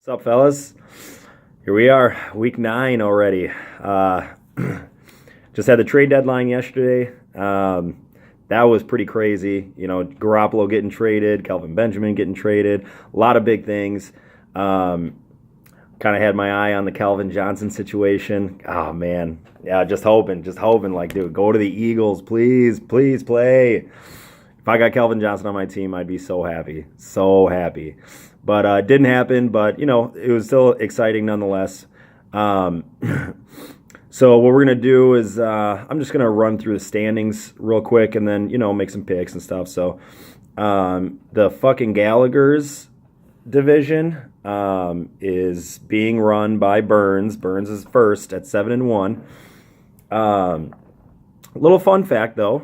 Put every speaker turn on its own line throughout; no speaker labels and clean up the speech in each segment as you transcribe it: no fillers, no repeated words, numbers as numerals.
What's up, fellas? Here we are, week 9 already. Just had the trade deadline yesterday. That was pretty crazy. Garoppolo getting traded, Kelvin Benjamin getting traded, a lot of big things. Kind of had my eye on the Calvin Johnson situation. Oh, man. Yeah, just hoping. Like, dude, go to the Eagles, please play. If I got Calvin Johnson on my team, I'd be so happy. So happy. But it didn't happen, but, it was still exciting nonetheless. So what we're going to do is I'm just going to run through the standings real quick and then, make some picks and stuff. So the fucking Gallagher's division is being run by Burns. Burns is first at 7-1. Little fun fact, though.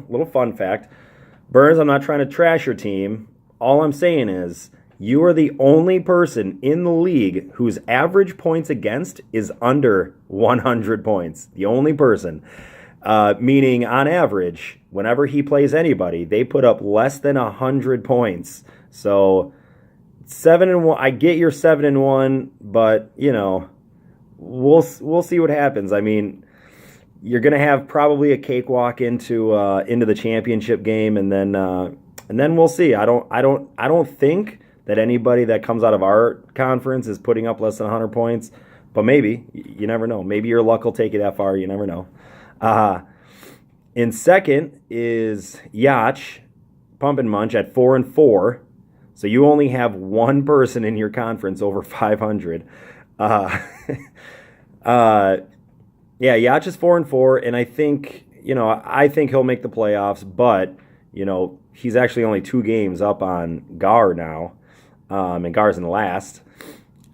Burns, I'm not trying to trash your team. All I'm saying is you are the only person in the league whose average points against is under 100 points. The only person. Meaning, on average, whenever he plays anybody, they put up less than 100 points. So 7-1. I get you're 7-1, but we'll see what happens. I mean, you're gonna have probably a cakewalk into the championship game, and then we'll see. I don't think that anybody that comes out of our conference is putting up less than 100 points, but maybe. You never know. Maybe your luck will take you that far. You never know. In second is Yacht, Pump and Munch at 4-4. So you only have one person in your conference over 500. Yeah, Yacht is 4-4, and I think he'll make the playoffs, but he's actually only 2 games up on Gar now. And Gar's in last.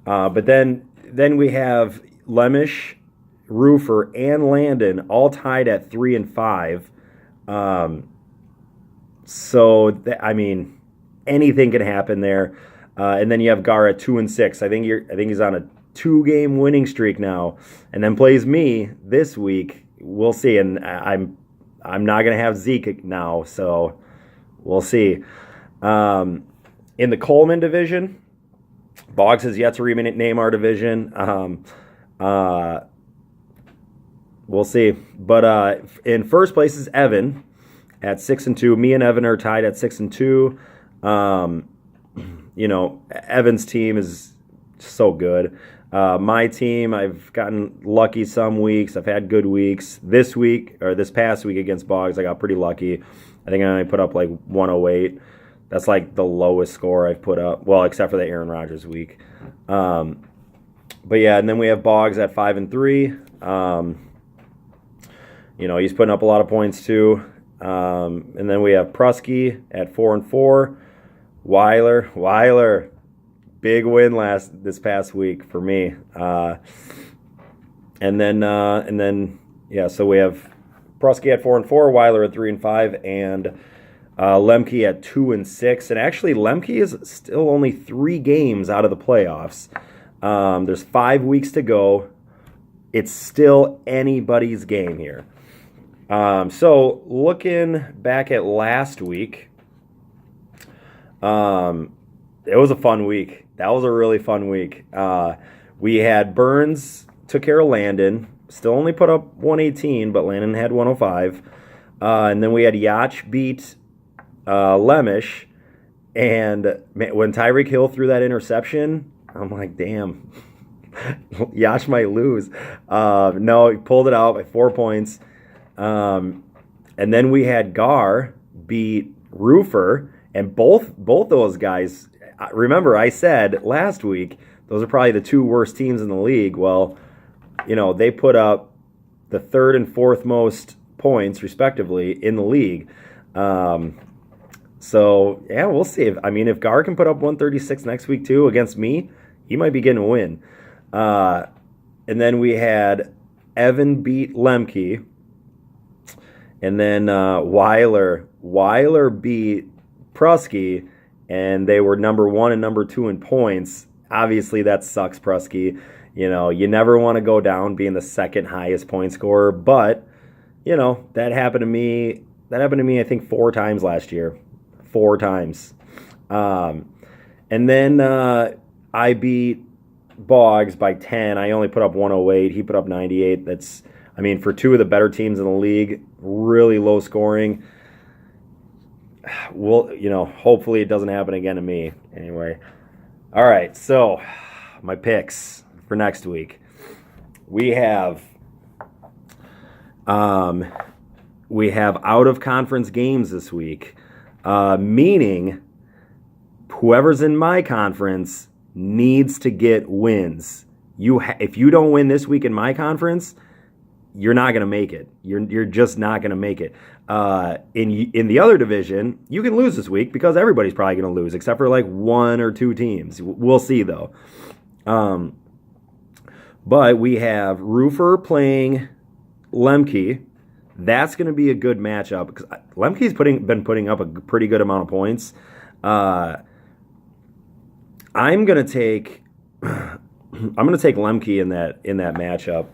But then we have Lemish, Roofer, and Landon all tied at 3-5. So anything can happen there. And then you have Gar at 2-6. I think he's on a 2-game winning streak now, and then plays me this week. We'll see. And I'm not gonna have Zeke now, so we'll see. In the Coleman division, Boggs has yet to rename our division. We'll see. But in first place is Evan at 6-2. Me and Evan are tied at 6-2. Evan's team is so good. My team, I've gotten lucky some weeks. I've had good weeks. This past week against Boggs, I got pretty lucky. I think I only put up like 108. That's like the lowest score I've put up. Well, except for the Aaron Rodgers week. But yeah, and then we have Boggs at 5-3. He's putting up a lot of points too. And then we have Prusky at 4-4. Weiler, big win this past week for me. And then so we have Prusky at 4-4, Weiler at 3-5, and Lemke at 2-6. And actually, Lemke is still only 3 games out of the playoffs. There's 5 weeks to go. It's still anybody's game here. So looking back at last week, it was a fun week. That was a really fun week. We had Burns took care of Landon. Still only put up 118, but Landon had 105. And then we had Yacht beat Lemish. And when Tyreek Hill threw that interception, I'm like, damn, Yacht might lose. No, he pulled it out by 4 points. And then we had Gar beat Roofer. And both those guys, remember I said last week, those are probably the 2 worst teams in the league. Well, they put up the 3rd and 4th most points, respectively, in the league. So, yeah, we'll see. If Gar can put up 136 next week, too, against me, he might be getting a win. And then we had Evan beat Lemke. And then Weiler beat Prusky, and they were number 1 and number 2 in points. Obviously, that sucks, Prusky. You never want to go down being the 2nd highest point scorer, but that happened to me. I think 4 times last year. 4 times. And then I beat Boggs by 10. I only put up 108. He put up 98. That's, I mean, for two of the better teams in the league, really low scoring. Well, hopefully it doesn't happen again to me. Anyway. All right, so my picks for next week. We have out of conference games this week, meaning whoever's in my conference needs to get wins. If you don't win this week in my conference, you're not going to make it. You're just not going to make it. In the other division, you can lose this week because everybody's probably going to lose except for like one or two teams. We'll see though. But we have Roofer playing Lemke. That's going to be a good matchup because Lemke's been putting up a pretty good amount of points. I'm going to take Lemke in that matchup.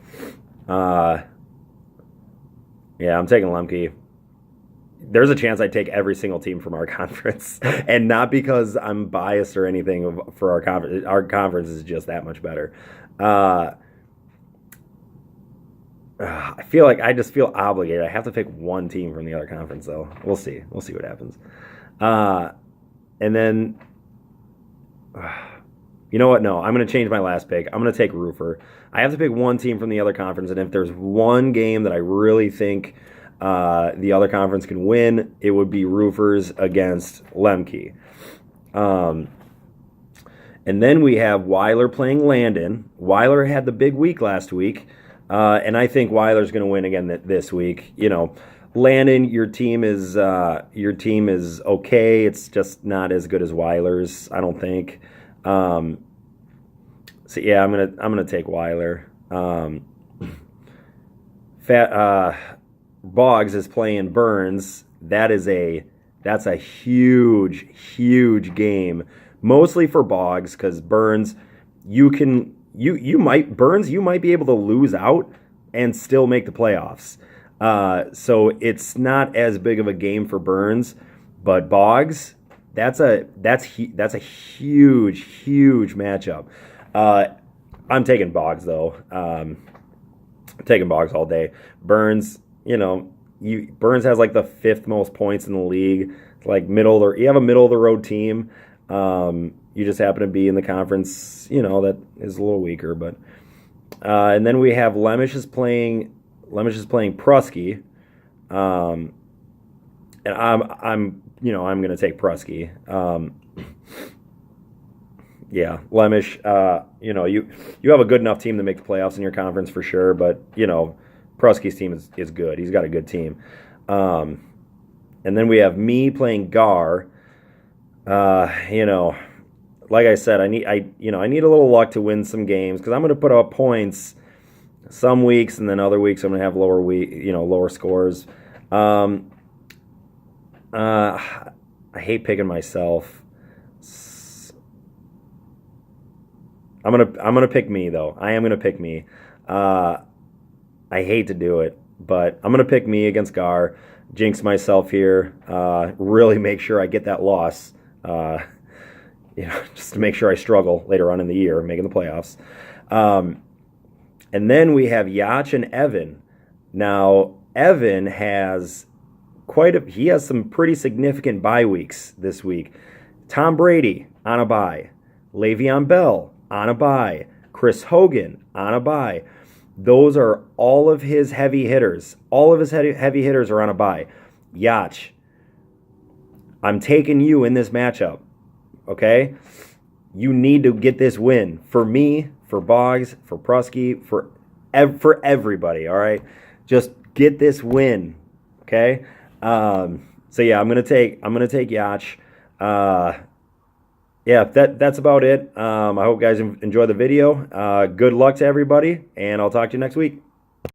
Yeah, I'm taking Lemke. There's a chance I'd take every single team from our conference, and not because I'm biased or anything for our conference. Our conference is just that much better. I just feel obligated. I have to pick one team from the other conference, though. We'll see. We'll see what happens. And then, you know what? No, I'm going to change my last pick. I'm going to take Roofer. I have to pick one team from the other conference, and if there's one game that I really think the other conference can win, it would be Roofers against Lemke. And then we have Weiler playing Landon. Weiler had the big week last week, and I think Weiler's going to win again this week. Landon, your team is okay. It's just not as good as Weiler's, I don't think. So yeah, I'm gonna take Weiler. Boggs is playing Burns. That's a huge game, mostly for Boggs because Burns, you might be able to lose out and still make the playoffs. So it's not as big of a game for Burns, but Boggs, that's a huge matchup. I'm taking Boggs though. I'm taking Boggs all day. Burns, Burns has like the 5th most points in the league. It's like you have a middle of the road team. You just happen to be in the conference, that is a little weaker. But and then we have Lemish is playing Prusky, and I'm going to take Prusky. Yeah, Lemish. You have a good enough team to make the playoffs in your conference for sure, but Prusky's team is good. He's got a good team. And then we have me playing Gar. Like I said, I need a little luck to win some games because I'm going to put up points some weeks, and then other weeks I'm going to have lower scores. I hate picking myself. I'm gonna pick me though. I am gonna pick me. I hate to do it, but I'm gonna pick me against Gar. Jinx myself here. Really make sure I get that loss. Just to make sure I struggle later on in the year making the playoffs. And then we have Yacht and Evan. Now Evan has he has some pretty significant bye weeks this week. Tom Brady on a bye. Le'Veon Bell on a bye. Chris Hogan on a bye. Those are all of his heavy hitters. All of his heavy hitters are on a bye. Yacht, I'm taking you in this matchup. Okay? You need to get this win. For me, for Boggs, for Prusky, for everybody, all right? Just get this win. Okay? So yeah, I'm gonna take Yacht. Yeah, that's about it. I hope you guys enjoy the video. Good luck to everybody, and I'll talk to you next week.